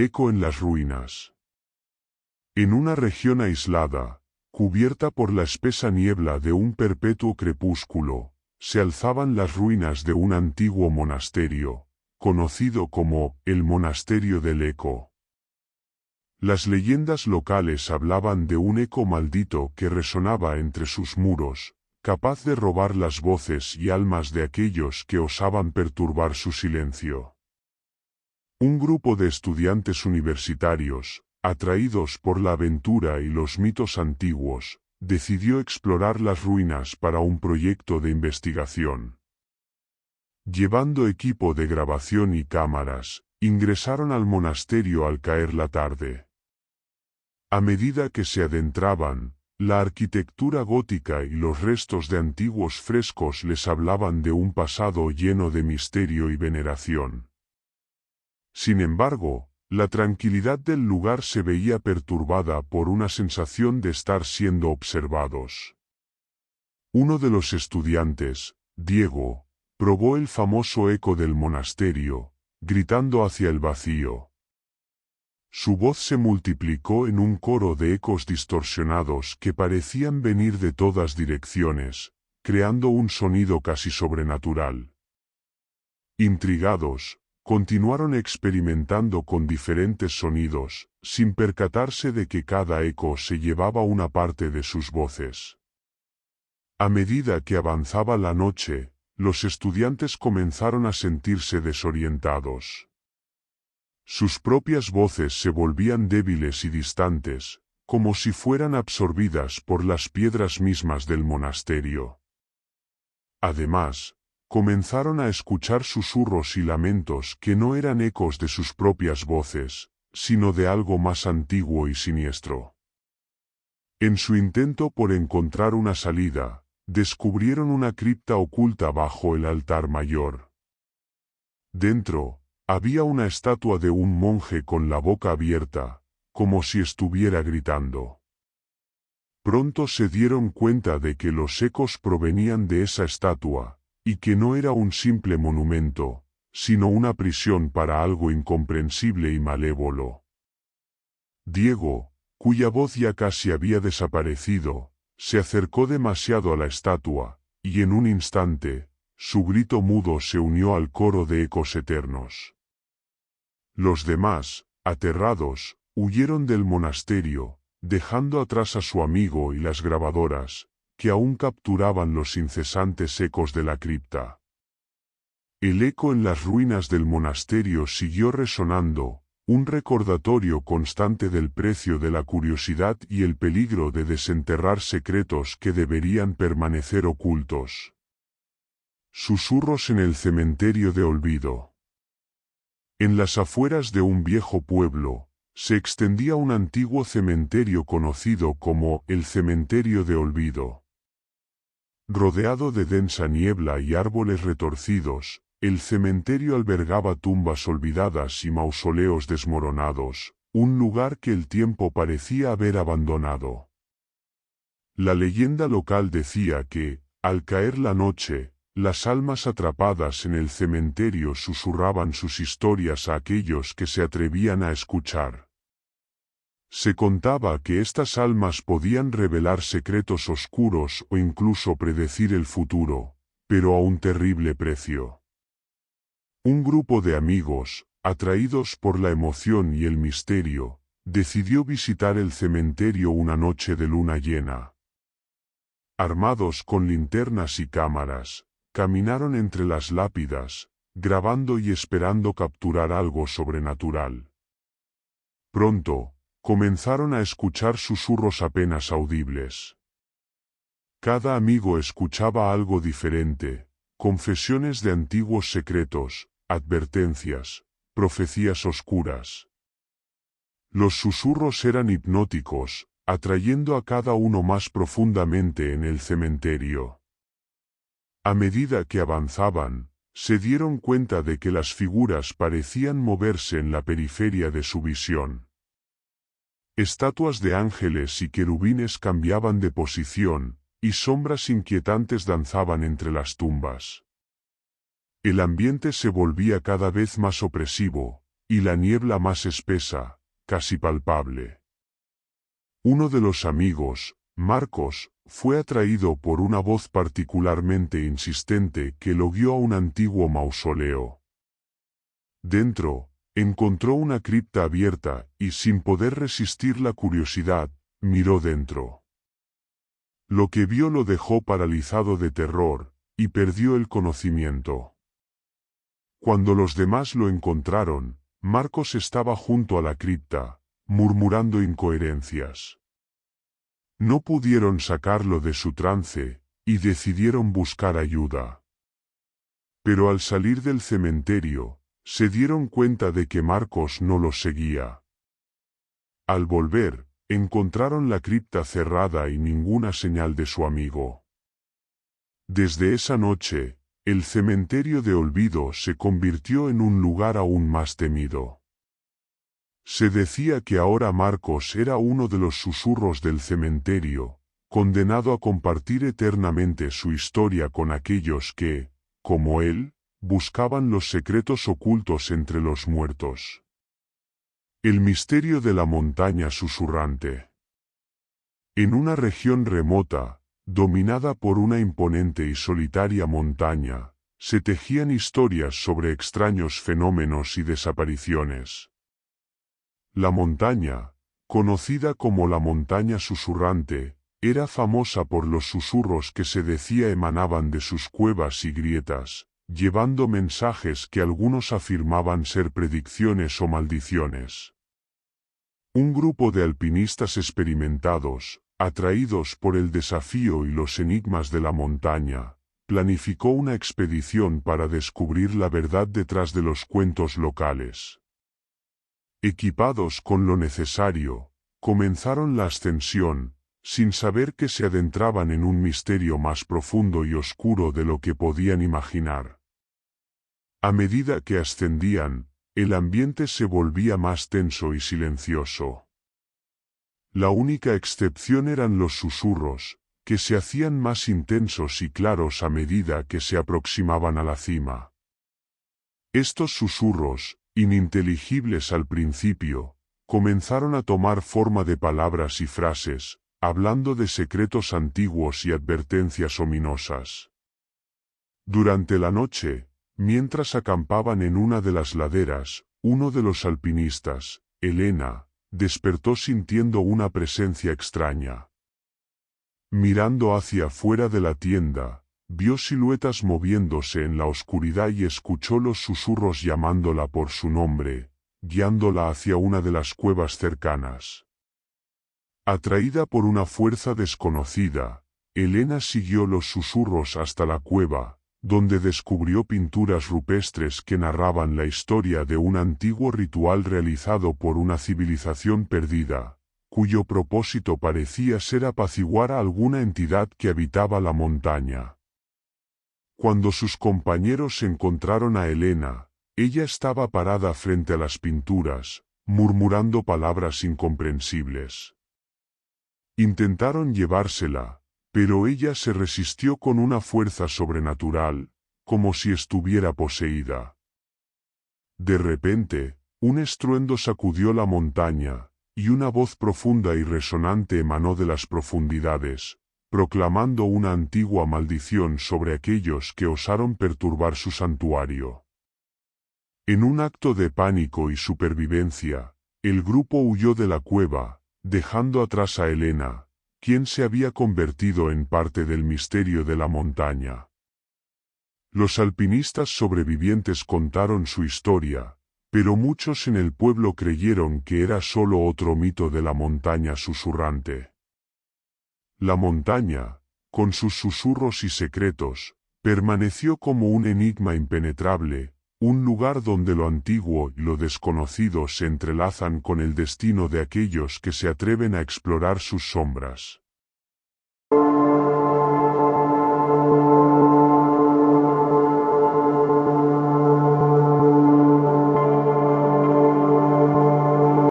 eco en las ruinas. En una región aislada, cubierta por la espesa niebla de un perpetuo crepúsculo, se alzaban las ruinas de un antiguo monasterio, conocido como el Monasterio del Eco. Las leyendas locales hablaban de un eco maldito que resonaba entre sus muros, capaz de robar las voces y almas de aquellos que osaban perturbar su silencio. Un grupo de estudiantes universitarios, atraídos por la aventura y los mitos antiguos, decidió explorar las ruinas para un proyecto de investigación. Llevando equipo de grabación y cámaras, ingresaron al monasterio al caer la tarde. A medida que se adentraban, la arquitectura gótica y los restos de antiguos frescos les hablaban de un pasado lleno de misterio y veneración. Sin embargo, la tranquilidad del lugar se veía perturbada por una sensación de estar siendo observados. Uno de los estudiantes, Diego, probó el famoso eco del monasterio, gritando hacia el vacío. Su voz se multiplicó en un coro de ecos distorsionados que parecían venir de todas direcciones, creando un sonido casi sobrenatural. Intrigados, continuaron experimentando con diferentes sonidos, sin percatarse de que cada eco se llevaba una parte de sus voces. A medida que avanzaba la noche, los estudiantes comenzaron a sentirse desorientados. Sus propias voces se volvían débiles y distantes, como si fueran absorbidas por las piedras mismas del monasterio. Además, comenzaron a escuchar susurros y lamentos que no eran ecos de sus propias voces, sino de algo más antiguo y siniestro. En su intento por encontrar una salida, descubrieron una cripta oculta bajo el altar mayor. Dentro, había una estatua de un monje con la boca abierta, como si estuviera gritando. Pronto se dieron cuenta de que los ecos provenían de esa estatua, y que no era un simple monumento, sino una prisión para algo incomprensible y malévolo. Diego, cuya voz ya casi había desaparecido, se acercó demasiado a la estatua, y en un instante, su grito mudo se unió al coro de ecos eternos. Los demás, aterrados, huyeron del monasterio, dejando atrás a su amigo y las grabadoras, que aún capturaban los incesantes ecos de la cripta. El eco en las ruinas del monasterio siguió resonando, un recordatorio constante del precio de la curiosidad y el peligro de desenterrar secretos que deberían permanecer ocultos. Susurros en el cementerio de olvido. En las afueras de un viejo pueblo, se extendía un antiguo cementerio conocido como el Cementerio de Olvido. Rodeado de densa niebla y árboles retorcidos, el cementerio albergaba tumbas olvidadas y mausoleos desmoronados, un lugar que el tiempo parecía haber abandonado. La leyenda local decía que, al caer la noche, las almas atrapadas en el cementerio susurraban sus historias a aquellos que se atrevían a escuchar. Se contaba que estas almas podían revelar secretos oscuros o incluso predecir el futuro, pero a un terrible precio. Un grupo de amigos, atraídos por la emoción y el misterio, decidió visitar el cementerio una noche de luna llena. Armados con linternas y cámaras, caminaron entre las lápidas, grabando y esperando capturar algo sobrenatural. Pronto, comenzaron a escuchar susurros apenas audibles. Cada amigo escuchaba algo diferente, confesiones de antiguos secretos, advertencias, profecías oscuras. Los susurros eran hipnóticos, atrayendo a cada uno más profundamente en el cementerio. A medida que avanzaban, se dieron cuenta de que las figuras parecían moverse en la periferia de su visión. Estatuas de ángeles y querubines cambiaban de posición, y sombras inquietantes danzaban entre las tumbas. El ambiente se volvía cada vez más opresivo, y la niebla más espesa, casi palpable. Uno de los amigos, Marcos, fue atraído por una voz particularmente insistente que lo guió a un antiguo mausoleo. Dentro, encontró una cripta abierta y, sin poder resistir la curiosidad, miró dentro. Lo que vio lo dejó paralizado de terror, y perdió el conocimiento. Cuando los demás lo encontraron, Marcos estaba junto a la cripta, murmurando incoherencias. No pudieron sacarlo de su trance, y decidieron buscar ayuda. Pero al salir del cementerio, se dieron cuenta de que Marcos no los seguía. Al volver, encontraron la cripta cerrada y ninguna señal de su amigo. Desde esa noche, el cementerio de olvido se convirtió en un lugar aún más temido. Se decía que ahora Marcos era uno de los susurros del cementerio, condenado a compartir eternamente su historia con aquellos que, como él, buscaban los secretos ocultos entre los muertos. El misterio de la montaña susurrante. En una región remota, dominada por una imponente y solitaria montaña, se tejían historias sobre extraños fenómenos y desapariciones. La montaña, conocida como la montaña susurrante, era famosa por los susurros que se decía emanaban de sus cuevas y grietas, llevando mensajes que algunos afirmaban ser predicciones o maldiciones. Un grupo de alpinistas experimentados, atraídos por el desafío y los enigmas de la montaña, planificó una expedición para descubrir la verdad detrás de los cuentos locales. Equipados con lo necesario, comenzaron la ascensión, sin saber que se adentraban en un misterio más profundo y oscuro de lo que podían imaginar. A medida que ascendían, el ambiente se volvía más tenso y silencioso. La única excepción eran los susurros, que se hacían más intensos y claros a medida que se aproximaban a la cima. Estos susurros, ininteligibles al principio, comenzaron a tomar forma de palabras y frases, hablando de secretos antiguos y advertencias ominosas. Durante la noche, mientras acampaban en una de las laderas, uno de los alpinistas, Elena, despertó sintiendo una presencia extraña. Mirando hacia afuera de la tienda, vio siluetas moviéndose en la oscuridad y escuchó los susurros llamándola por su nombre, guiándola hacia una de las cuevas cercanas. Atraída por una fuerza desconocida, Elena siguió los susurros hasta la cueva, donde descubrió pinturas rupestres que narraban la historia de un antiguo ritual realizado por una civilización perdida, cuyo propósito parecía ser apaciguar a alguna entidad que habitaba la montaña. Cuando sus compañeros encontraron a Elena, ella estaba parada frente a las pinturas, murmurando palabras incomprensibles. Intentaron llevársela, pero ella se resistió con una fuerza sobrenatural, como si estuviera poseída. De repente, un estruendo sacudió la montaña, y una voz profunda y resonante emanó de las profundidades, proclamando una antigua maldición sobre aquellos que osaron perturbar su santuario. En un acto de pánico y supervivencia, el grupo huyó de la cueva, dejando atrás a Elena, quien se había convertido en parte del misterio de la montaña. Los alpinistas sobrevivientes contaron su historia, pero muchos en el pueblo creyeron que era solo otro mito de la montaña susurrante. La montaña, con sus susurros y secretos, permaneció como un enigma impenetrable, un lugar donde lo antiguo y lo desconocido se entrelazan con el destino de aquellos que se atreven a explorar sus sombras.